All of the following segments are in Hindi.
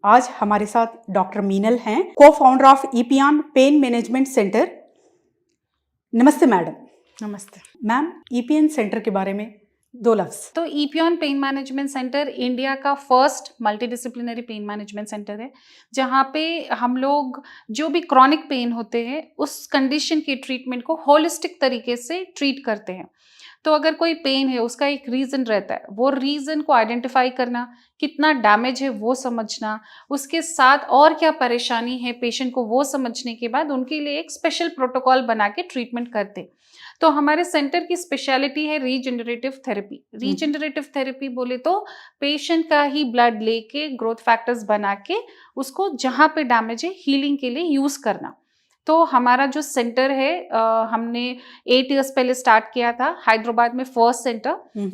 आज हमारे साथ डॉक्टर मीनल हैं, co founder of Epione pain management centre. नमस्ते मैडम। नमस्ते मैम, ईपियन सेंटर के बारे में 2 लफ्ज। तो Epione pain management centre India का first multidisciplinary pain management centre है, जहाँ पे हम लोग जो भी क्रॉनिक पेन होते हैं उस कंडीशन के ट्रीटमेंट को होलिस्टिक तरीके से ट्रीट करते हैं। तो अगर कोई पेन है, उसका एक रीज़न रहता है, वो रीज़न को आइडेंटिफाई करना, कितना डैमेज है वो समझना, उसके साथ और क्या परेशानी है पेशेंट को वो समझने के बाद उनके लिए एक स्पेशल प्रोटोकॉल बना के ट्रीटमेंट करते। तो हमारे सेंटर की स्पेशलिटी है रीजनरेटिव थेरेपी। रीजनरेटिव थेरेपी बोले तो पेशेंट का ही ब्लड लेके ग्रोथ फैक्टर्स बना के उसको जहाँ पे डैमेज है हीलिंग के लिए यूज़ करना। तो हमारा जो सेंटर है हमने 8 इयर्स पहले स्टार्ट किया था हैदराबाद में फर्स्ट सेंटर,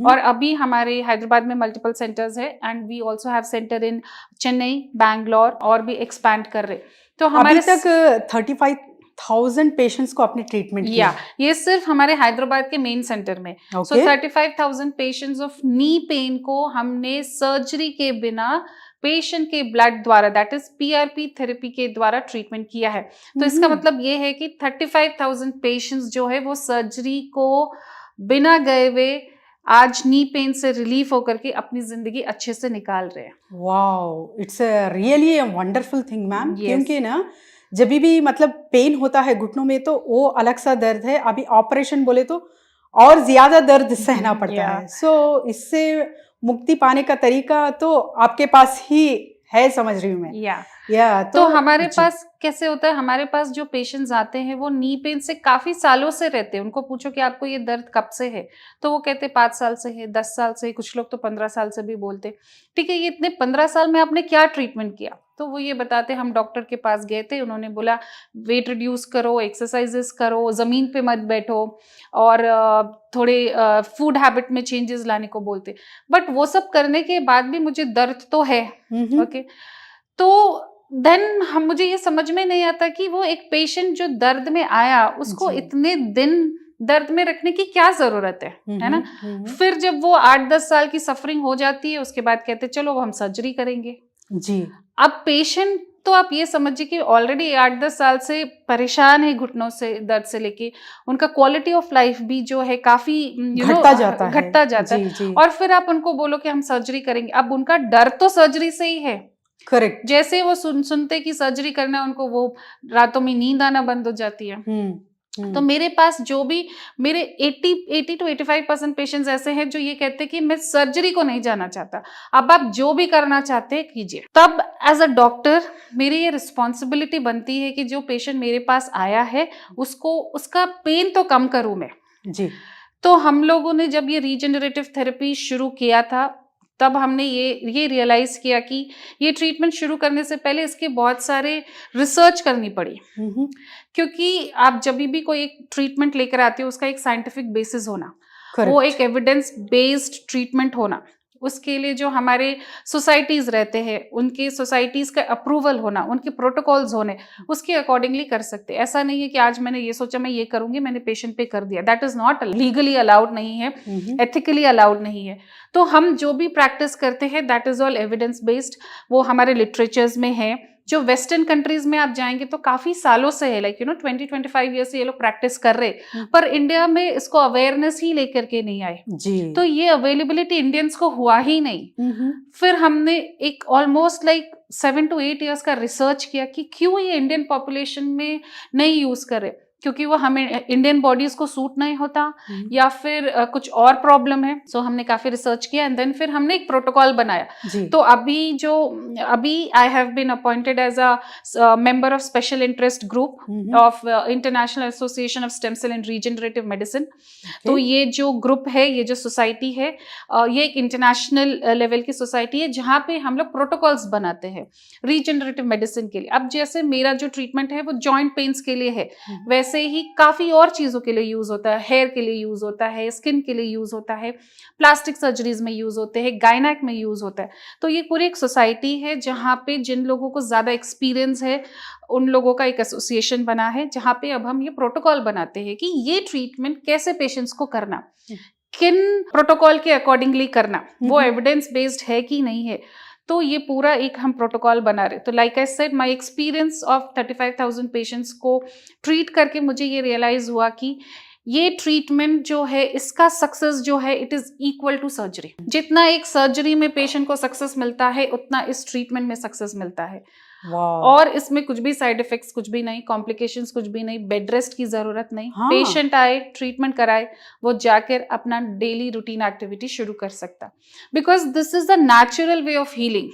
और अभी हमारे हैदराबाद में मल्टीपल सेंटर्स है and we also have centre in Chennai, Bangalore और भी एक्सपैंड कर रहे। तो हमारे अभी तक 35,000 पेशेंट्स को आपने ट्रीटमेंट किया। ये सिर्फ हमारे हैदराबाद के मेन सेंटर में। सो 35,000 पेशेंट्स ऑफ नी पेन को हमने सर्जरी के बिना पेशेंट के ब्लड द्वारा, दैट इज पीआरपी थेरेपी के द्वारा ट्रीटमेंट किया है। तो इसका मतलब ये है कि 35,000 पेशेंट्स जो है वो सर्जरी को बिना गए हुए आज नी पेन से रिलीफ होकर के अपनी जिंदगी अच्छे से निकाल रहे हैं। Wow, it's really a wonderful thing ma'am. क्योंकि ना जब भी मतलब पेन होता है घुटनों में तो वो अलग सा दर्द है, अभी ऑपरेशन बोले तो और ज्यादा दर्द सहना पड़ता है। सो इससे मुक्ति पाने का तरीका तो आपके पास ही है, समझ रही हूँ मैं। तो हमारे पास कैसे होता है, हमारे पास जो पेशेंट्स आते हैं वो नी पेन से काफी सालों से रहते हैं। उनको पूछो कि आपको ये दर्द कब से है, तो वो कहते 5 साल से है, 10 साल से, कुछ लोग तो 15 साल से भी बोलते। ठीक है, ये इतने 15 साल में आपने क्या ट्रीटमेंट किया? तो वो ये बताते, हम डॉक्टर के पास गए थे, उन्होंने बोला वेट रिड्यूस करो, एक्सरसाइजेस करो, जमीन पे मत बैठो और थोड़े फूड हैबिट में चेंजेस लाने को बोलते। बट वो सब करने के बाद भी मुझे दर्द तो है। ओके, तो देन मुझे ये समझ में नहीं आता कि वो एक पेशेंट जो दर्द में आया उसको इतने दिन दर्द में रखने की क्या जरूरत है ना। फिर जब वो 8-10 साल की सफरिंग हो जाती है, उसके बाद कहते चलो हम सर्जरी करेंगे जी। अब पेशेंट तो आप ये समझिए कि ऑलरेडी 8-10 साल से परेशान है घुटनों से, दर्द से लेके उनका क्वालिटी ऑफ लाइफ भी जो है काफी घटता जाता है। और फिर आप उनको बोलो कि हम सर्जरी करेंगे, अब उनका डर तो सर्जरी से ही है। करेक्ट। जैसे वो सुनते कि सर्जरी करना है, उनको वो रातों में नींद आना बंद हो जाती है। तो मेरे पास जो भी मेरे 80 to 85% पेशेंट्स ऐसे हैं जो ये कहते हैं कि मैं सर्जरी को नहीं जाना चाहता, अब आप जो भी करना चाहते हैं कीजिए। तब एज अ डॉक्टर मेरी ये रिस्पॉन्सिबिलिटी बनती है कि जो पेशेंट मेरे पास आया है उसको उसका पेन तो कम करूं मैं जी। तो हम लोगों ने जब ये रीजनरेटिव थेरेपी शुरू किया था तब हमने ये रियलाइज किया कि ये ट्रीटमेंट शुरू करने से पहले इसके बहुत सारे रिसर्च करनी पड़ी। क्योंकि आप जब भी कोई एक ट्रीटमेंट लेकर आते हो उसका एक साइंटिफिक बेसिस होना, वो एक एविडेंस बेस्ड ट्रीटमेंट होना, उसके लिए जो हमारे सोसाइटीज रहते हैं उनके सोसाइटीज का अप्रूवल होना, उनके प्रोटोकॉल्स होने, उसके अकॉर्डिंगली कर सकते। ऐसा नहीं है कि आज मैंने ये सोचा मैं ये करूंगी, मैंने पेशेंट पे कर दिया, that is not legally allowed नहीं है, एथिकली अलाउड नहीं है। तो हम जो भी प्रैक्टिस करते हैं that is all evidence based, वो हमारे लिटरेचर्स में है। जो वेस्टर्न कंट्रीज में आप जाएंगे तो काफी सालों से है, लाइक 20-25 ईयर्स से ये लोग प्रैक्टिस कर रहे, पर इंडिया में इसको अवेयरनेस ही लेकर के नहीं आए जी। तो ये अवेलेबिलिटी इंडियंस को हुआ ही नहीं। फिर हमने एक ऑलमोस्ट लाइक 7 to 8 ईयर्स का रिसर्च किया कि क्यों ये इंडियन पॉपुलेशन में नहीं यूज करे, क्योंकि वो हमें इंडियन बॉडीज को सूट नहीं होता या फिर कुछ और प्रॉब्लम है। सो हमने काफी रिसर्च किया एंड देन फिर हमने एक प्रोटोकॉल बनाया। तो अभी I have been appointed as a member of special interest group of international association of stem cell and regenerative medicine. तो ये जो ग्रुप है, ये जो सोसाइटी है, ये एक इंटरनेशनल लेवल की सोसाइटी है जहाँ पे हम लोग प्रोटोकॉल्स बनाते हैं रीजनरेटिव मेडिसिन के लिए। अब जैसे मेरा जो ट्रीटमेंट है वो जॉइंट पेन्स के लिए है, वैसे ही काफी और चीजों के लिए यूज होता है, हेयर के लिए यूज होता है, स्किन के लिए यूज होता है, प्लास्टिक सर्जरीज में यूज होते हैं, गायनेक में यूज होता है। तो ये पूरी एक सोसाइटी है जहाँ पे जिन लोगों को ज्यादा एक्सपीरियंस है उन लोगों का एक एसोसिएशन बना है, जहाँ पे अब हम ये प्रोटोकॉल बनाते हैं कि ये ट्रीटमेंट कैसे पेशेंट्स को करना, किन प्रोटोकॉल के अकॉर्डिंगली करना, वो एविडेंस बेस्ड है कि नहीं है। तो ये पूरा एक हम प्रोटोकॉल बना रहे। तो like I said, my experience of 35,000 patients को ट्रीट करके मुझे ये रियलाइज हुआ कि ये ट्रीटमेंट जो है, इसका सक्सेस जो है, it is equal to surgery. जितना एक सर्जरी में पेशेंट को सक्सेस मिलता है, उतना इस ट्रीटमेंट में सक्सेस मिलता है। और इसमें कुछ भी साइड इफेक्ट्स कुछ भी नहीं, कॉम्प्लिकेशंस कुछ भी नहीं, बेड रेस्ट की जरूरत नहीं। हाँ। पेशेंट आए, ट्रीटमेंट कराए, वो जाकर अपना डेली रूटीन एक्टिविटी शुरू कर सकता, because this is the natural way of healing.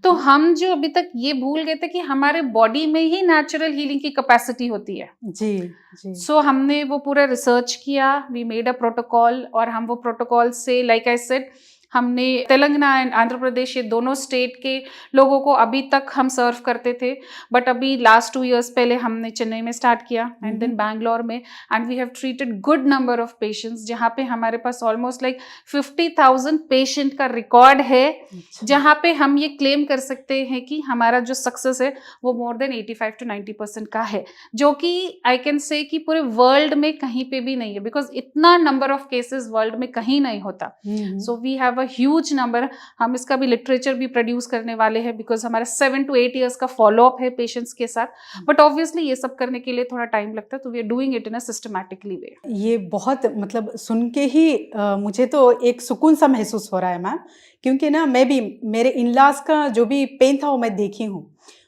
तो हम जो अभी तक ये भूल गए थे कि हमारे बॉडी में ही नेचुरल हीलिंग की कैपेसिटी होती है। जी। सो हमने वो पूरा रिसर्च किया, वी मेड अ प्रोटोकॉल, और हम वो प्रोटोकॉल से, लाइक आई सेड, हमने तेलंगाना एंड आंध्र प्रदेश, ये दोनों स्टेट के लोगों को अभी तक हम सर्व करते थे, बट अभी लास्ट 2 years पहले हमने चेन्नई में स्टार्ट किया एंड देन बैंगलोर में, and we have treated good number of patients, जहाँ पे हमारे पास ऑलमोस्ट लाइक 50,000 पेशेंट का रिकॉर्ड है, जहाँ पे हम ये क्लेम कर सकते हैं कि हमारा जो सक्सेस है वो मोर देन 85 to 90% का है, जो कि आई कैन से कि पूरे वर्ल्ड में कहीं पे भी नहीं है, बिकॉज इतना नंबर ऑफ केसेस वर्ल्ड में कहीं नहीं होता। So we have huge number. हम इसका भी लिटरेचर भी प्रोड्यूस करने वाले हैं, बिकॉज हमारा 7 to 8 years का फॉलोअप है पेशेंट्स के साथ, बट ऑब्वियसली ये सब करने के लिए थोड़ा टाइम लगता है, तो we are doing it in a systematically way. ये बहुत मतलब सुन के ही मुझे तो एक सुकून सा महसूस हो रहा है मैम, क्योंकि ना मैं भी मेरे इन-लॉज का जो भी पेन था वो मैं देखी हूँ,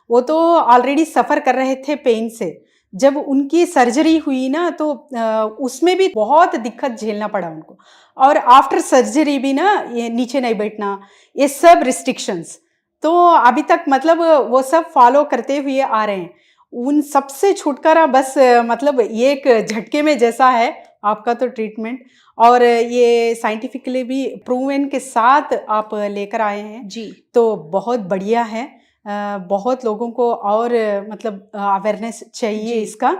वो तो ऑलरेडी सफ़र कर रहे थे पेन से। जब उनकी सर्जरी हुई ना तो उसमें भी बहुत दिक्कत झेलना पड़ा उनको, और आफ्टर सर्जरी भी ना ये नीचे नहीं बैठना, ये सब रिस्ट्रिक्शंस तो अभी तक मतलब वो सब फॉलो करते हुए आ रहे हैं। उन सबसे छुटकारा बस मतलब ये एक झटके में जैसा है आपका तो ट्रीटमेंट, और ये साइंटिफिकली भी प्रूवन के साथ आप लेकर आए हैं जी, तो बहुत बढ़िया है। बहुत लोगों को और मतलब अवेयरनेस चाहिए इसका।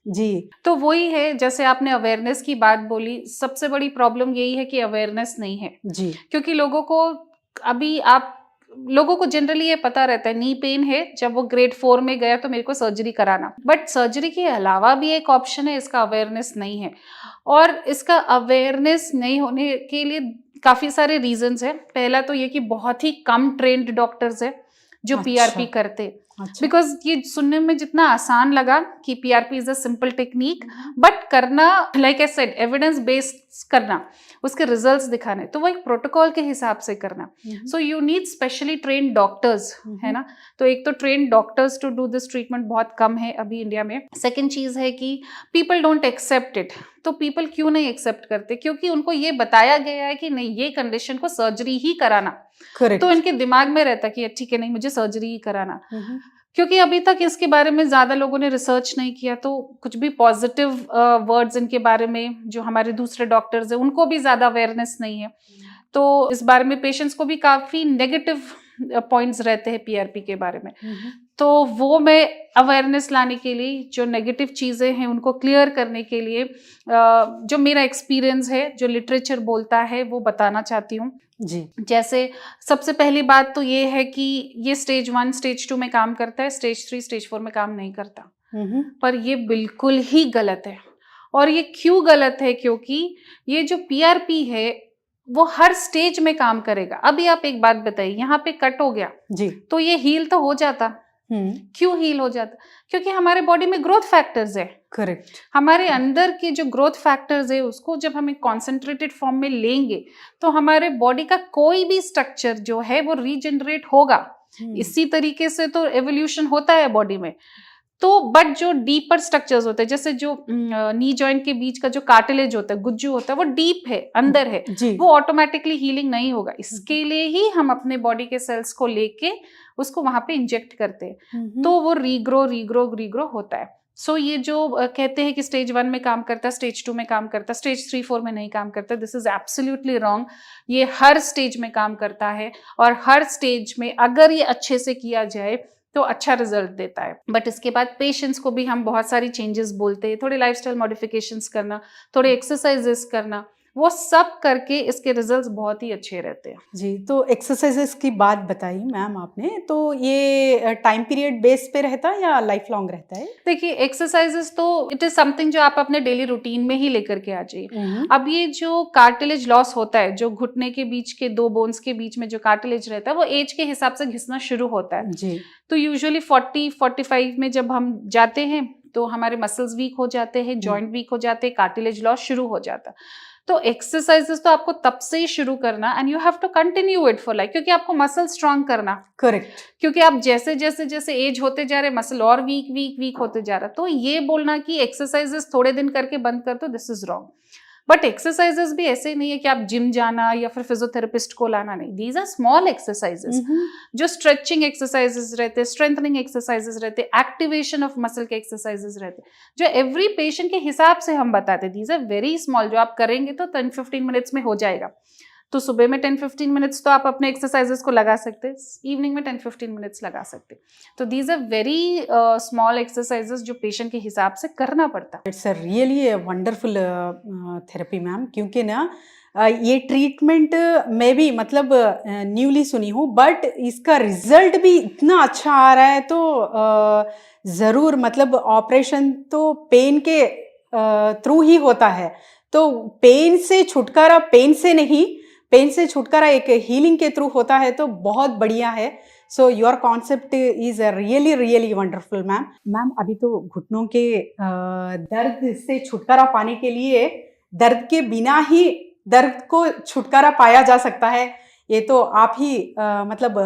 जी, तो वही है, जैसे आपने अवेयरनेस की बात बोली, सबसे बड़ी प्रॉब्लम यही है कि अवेयरनेस नहीं है। जी, क्योंकि लोगों को जनरली ये पता रहता है नी पेन है, जब वो ग्रेड 4 में गया तो मेरे को सर्जरी कराना, बट सर्जरी के अलावा भी एक ऑप्शन है, इसका अवेयरनेस नहीं है। और इसका अवेयरनेस नहीं होने के लिए काफी सारे रीजंस है। पहला तो ये कि बहुत ही कम ट्रेंड डॉक्टर्स है जो पीआरपी करते, बिकॉज ये सुनने में जितना आसान लगा कि PRP is a simple technique, but करना, like I said, evidence based करना, उसके रिजल्ट्स दिखाने, तो वो एक प्रोटोकॉल के हिसाब से करना। So you need specially trained doctors, है ना। तो एक तो trained doctors to do this treatment बहुत कम है अभी इंडिया में। सेकेंड चीज है कि पीपल डोंट एक्सेप्ट इट। तो पीपल क्यों नहीं एक्सेप्ट करते? क्योंकि उनको ये बताया गया है कि नहीं, ये कंडीशन को सर्जरी ही कराना। करेक्ट। तो इनके दिमाग में रहता कि ठीक है, नहीं, मुझे सर्जरी ही कराना। क्योंकि अभी तक इसके बारे में ज्यादा लोगों ने रिसर्च नहीं किया, तो कुछ भी पॉजिटिव वर्ड्स इनके बारे में जो हमारे दूसरे डॉक्टर्स हैं उनको भी ज्यादा अवेयरनेस नहीं है। तो इस बारे में पेशेंट्स को भी काफी नेगेटिव पॉइंट्स रहते हैं पीआरपी के बारे में। तो वो मैं अवेयरनेस लाने के लिए, जो नेगेटिव चीज़ें हैं उनको क्लियर करने के लिए, जो मेरा एक्सपीरियंस है, जो लिटरेचर बोलता है, वो बताना चाहती हूँ। जी, जैसे सबसे पहली बात तो ये है कि ये स्टेज 1 स्टेज 2 में काम करता है, स्टेज 3 स्टेज 4 में काम नहीं करता। पर ये बिल्कुल ही गलत है। और ये क्यों गलत है? क्योंकि ये जो पीआरपी है वो हर स्टेज में काम करेगा। अभी आप एक बात बताइए, यहाँ पे कट हो गया जी, तो ये हील तो हो जाता। क्यों हील हो जाता? क्योंकि हमारे बॉडी में ग्रोथ फैक्टर्स है। करेक्ट। हमारे अंदर के जो ग्रोथ फैक्टर्स है, उसको जब हम एक कॉन्सेंट्रेटेड फॉर्म में लेंगे तो हमारे बॉडी का कोई भी स्ट्रक्चर जो है वो रीजनरेट होगा। इसी तरीके से तो एवोल्यूशन होता है बॉडी में। तो बट जो डीपर स्ट्रक्चर्स होते हैं, जैसे जो नी जॉइंट के बीच का जो कार्टिलेज होता है, गुज्जू होता है, वो डीप है, अंदर है, वो ऑटोमेटिकली हीलिंग नहीं होगा। इसके लिए ही हम अपने बॉडी के सेल्स को लेके उसको वहां पे इंजेक्ट करते हैं, तो वो रीग्रो होता है। सो ये जो कहते हैं कि स्टेज 1 में काम करता है, स्टेज 2 में काम करता है, स्टेज 3 4 में नहीं काम करता, दिस इज एब्सोल्युटली रॉन्ग। ये हर स्टेज में काम करता है, और हर स्टेज में अगर ये अच्छे से किया जाए तो अच्छा रिजल्ट देता है। बट इसके बाद पेशेंट्स को भी हम बहुत सारी चेंजेस बोलते हैं, थोड़े लाइफस्टाइल मॉडिफिकेशंस करना, थोड़े एक्सरसाइजेस करना, वो सब करके इसके रिजल्ट्स बहुत ही अच्छे रहते हैं। जी, तो एक्सरसाइजेस की बात बताई मैम आपने, तो ये टाइम पीरियड बेस पे रहता है या लाइफ लॉन्ग रहता है? देखिए एक्सरसाइजेस तो इट इज समथिंग जो आप अपने डेली रूटीन में ही लेकर के आ जाइए। अब ये जो कार्टिलेज लॉस होता है, जो घुटने के बीच के दो बोन्स के बीच में जो कार्टिलेज रहता है, वो एज के हिसाब से घिसना शुरू होता है जी। तो यूजुअली 40-45 में जब हम जाते हैं तो हमारे मसल्स वीक हो जाते हैं, जॉइंट वीक हो जाते हैं, कार्टिलेज लॉस शुरू हो जाता है। तो एक्सरसाइजेस तो आपको तब से ही शुरू करना and you have to continue it for life, क्योंकि आपको मसल स्ट्रांग करना। करेक्ट। क्योंकि आप जैसे जैसे जैसे एज होते जा रहे मसल और वीक वीक वीक होते जा रहा, तो ये बोलना कि एक्सरसाइजेस थोड़े दिन करके बंद कर दो, this is wrong. But exercises भी ऐसे नहीं है कि आप जिम जाना या फिर फिजियोथेरेपिस्ट को लाना, नहीं। दीज आर स्मॉल एक्सरसाइजेस जो स्ट्रेचिंग एक्सरसाइजेस रहते, स्ट्रेंथनिंग एक्सरसाइजेस रहते, एक्टिवेशन ऑफ मसल के एक्सरसाइजेस रहते, जो एवरी पेशेंट के हिसाब से हम बताते। दीज आर वेरी स्मॉल, जो आप करेंगे तो 10-15 मिनट्स में हो जाएगा। तो सुबह में 10-15 मिनट्स तो आप अपने एक्सरसाइजेस को लगा सकते हैं, इवनिंग में 10-15 मिनट्स लगा सकते हैं। तो these are very small exercises जो पेशेंट के हिसाब से करना पड़ता है। It's a really wonderful therapy ma'am, क्योंकि ना ये ट्रीटमेंट मैं भी मतलब न्यूली सुनी हूँ, बट इसका रिजल्ट भी इतना अच्छा आ रहा है, तो ज़रूर मतलब ऑपरेशन तो पेन के थ्रू ही होता है, तो पेन से छुटकारा, पेन से छुटकारा एक हीलिंग के थ्रू होता है, तो बहुत बढ़िया है। So your concept is really really wonderful ma'am. Ma'am अभी तो घुटनों के दर्द से छुटकारा पाने के लिए दर्द के बिना ही दर्द को छुटकारा पाया जा सकता है, ये तो आप ही मतलब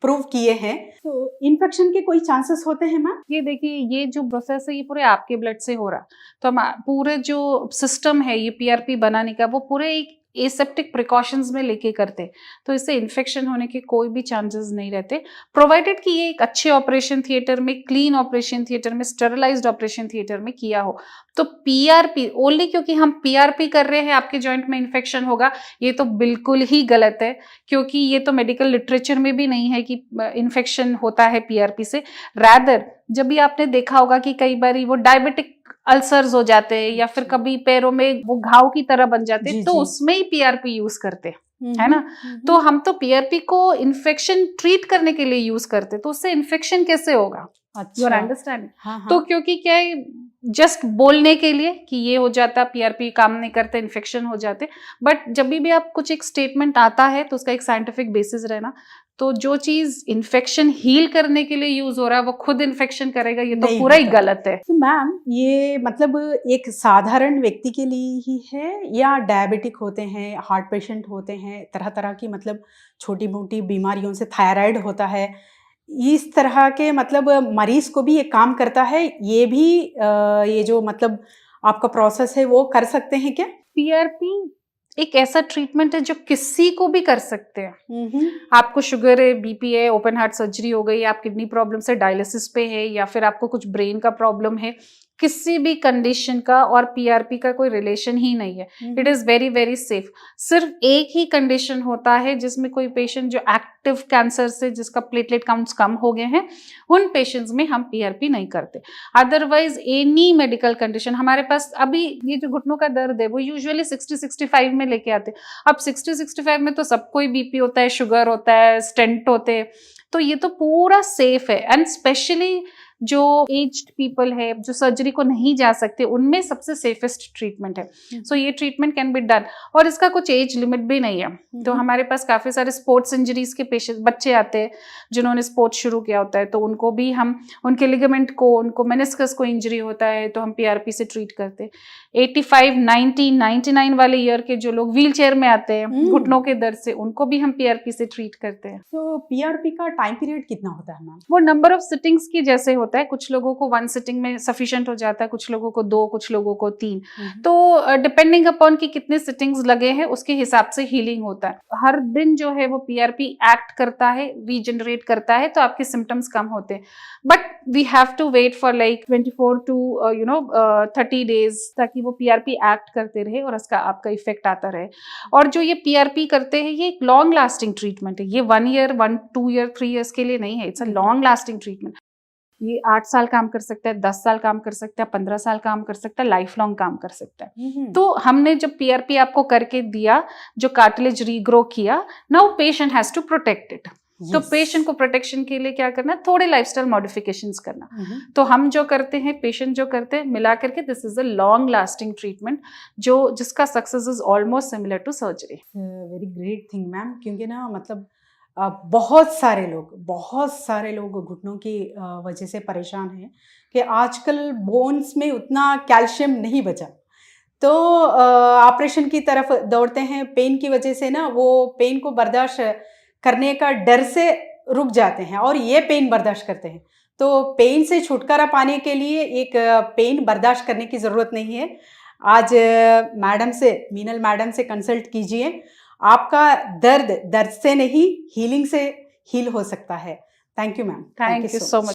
प्रूव किए हैं। तो इन्फेक्शन के कोई चांसेस होते हैं मैम? ये देखिए, ये जो प्रोसेस है ये पूरे आपके ब्लड से हो रहा, तो हम पूरे जो सिस्टम है ये पीआरपी बनाने का, वो पूरे एक एसेप्टिक प्रिकॉशंस में लेके करते, तो इससे इन्फेक्शन होने के कोई भी चांसेस नहीं रहते, प्रोवाइडेड कि ये एक अच्छे ऑपरेशन थिएटर में, क्लीन ऑपरेशन थिएटर में, स्टेरिलाइज्ड ऑपरेशन थिएटर में किया हो। तो पीआरपी ओनली क्योंकि हम पीआरपी कर रहे हैं आपके जॉइंट में इन्फेक्शन होगा, ये तो बिल्कुल ही गलत है, क्योंकि ये तो मेडिकल लिटरेचर में भी नहीं है कि इन्फेक्शन होता है पीआरपी से। रैदर जब भी आपने देखा होगा कि कई बार वो डायबिटिक अल्सर्स हो जाते हैं या फिर कभी पैरों में वो घाव की तरह बन जाते हैं, तो उसमें ही पीआरपी यूज करते हैं, है ना। तो हम तो पीआरपी को इन्फेक्शन ट्रीट करने के लिए यूज करते, तो उससे इन्फेक्शन कैसे होगा? अच्छा। You understand? तो क्योंकि क्या है, जस्ट बोलने के लिए कि ये हो जाता, पीआरपी काम नहीं करते, इन्फेक्शन हो जाते, बट जब भी आप कुछ एक स्टेटमेंट आता है तो उसका एक साइंटिफिक बेसिस रहना। तो जो चीज इन्फेक्शन हील करने के लिए यूज हो रहा है वो खुद इन्फेक्शन करेगा, ये तो पूरा ही गलत है। तो मैम ये मतलब एक साधारण व्यक्ति के लिए ही है या डायबिटिक होते हैं, हार्ट पेशेंट होते हैं, तरह तरह की मतलब छोटी मोटी बीमारियों से, थायराइड होता है, इस तरह के मतलब मरीज को भी ये काम करता है, ये भी ये जो मतलब आपका प्रोसेस है वो कर सकते हैं क्या? पीआरपी एक ऐसा ट्रीटमेंट है जो किसी को भी कर सकते हैं। आपको शुगर है, बीपी है, ओपन हार्ट सर्जरी हो गई, आप किडनी प्रॉब्लम से डायलिसिस पे है, या फिर आपको कुछ ब्रेन का प्रॉब्लम है, किसी भी कंडीशन का और पीआरपी का कोई रिलेशन ही नहीं है। It is very very safe. सिर्फ एक ही कंडीशन होता है जिसमें कोई पेशेंट जो एक्टिव कैंसर से, जिसका प्लेटलेट काउंट्स कम हो गए हैं, उन पेशेंट्स में हम पीआरपी नहीं करते। अदरवाइज एनी मेडिकल कंडीशन हमारे पास, अभी ये जो घुटनों का दर्द है वो यूजुअली 60-65 में लेके आते। अब 60-65 में तो सबको ही बीपी होता है, शुगर होता है, स्टेंट होते हैं, तो ये तो पूरा सेफ है। एंड स्पेशली जो एज्ड पीपल है, जो सर्जरी को नहीं जा सकते, उनमें सबसे सेफेस्ट ट्रीटमेंट है। सो ये ट्रीटमेंट कैन बी डन, और इसका कुछ एज लिमिट भी नहीं है। तो हमारे पास काफी सारे स्पोर्ट्स इंजरीज के पेशेंट बच्चे आते हैं जिन्होंने स्पोर्ट्स शुरू किया होता है, तो उनको भी हम, उनके लिगामेंट को, उनको मेनिस्कस को इंजरी होता है तो हम पीआरपी से ट्रीट करते हैं। 85, 90, 99 वाले ईयर के जो लोग व्हील चेयर में आते हैं घुटनों के दर्द से, उनको भी हम पीआरपी से ट्रीट करते हैं। तो पीआरपी का टाइम पीरियड कितना होता है मैम? वो नंबर ऑफ सिटिंग्स की जैसे होता है, कुछ लोगों को 1 सिटिंग में सफिशिएंट हो जाता है, कुछ लोगों को 2, कुछ लोगों को 3। तो डिपेंडिंग अपॉन कि कितने सिटिंग्स लगे हैं उसके हिसाब से हीलिंग होता है। हर दिन जो है वो पीआरपी एक्ट करता है, रीजनरेट करता है, तो आपके सिम्टम्स कम होते हैं। But we have to wait for like 24 to 30 days, ताकि वो पीआरपी एक्ट करते रहे और उसका आपका इफेक्ट आता रहे। और जो ये पीआरपी करते हैं ये एक लॉन्ग लास्टिंग ट्रीटमेंट है, ये 1 ईयर, 1, 2 ईयर, 3 ईयर्स के लिए नहीं है, it's a long lasting treatment. ये 8 साल काम कर सकता है, 10 साल काम कर सकता है, 15 साल काम कर सकता है, लाइफ लॉन्ग काम कर सकता है। तो हमने जब PRP आपको करके दिया, जो कार्टिलेज रीग्रो किया, now patient has to protect it. तो पेशेंट को प्रोटेक्शन के लिए क्या करना है, थोड़े लाइफस्टाइल मॉडिफिकेशंस करना। तो हम जो करते हैं, पेशेंट जो करते हैं, मिला करके this is a long lasting treatment जो जिसका success is almost similar to surgery. Very great thing ma'am, क्योंकि ना मतलब बहुत सारे लोग घुटनों की वजह से परेशान हैं कि आजकल बोन्स में उतना कैल्शियम नहीं बचा, तो ऑपरेशन की तरफ दौड़ते हैं। पेन की वजह से ना वो पेन को बर्दाश्त करने का डर से रुक जाते हैं और ये पेन बर्दाश्त करते हैं। तो पेन से छुटकारा पाने के लिए एक पेन बर्दाश्त करने की ज़रूरत नहीं है। आज मीनल मैडम से कंसल्ट कीजिए, आपका दर्द से नहीं, हीलिंग से हील हो सकता है। Thank you ma'am, thank you so much.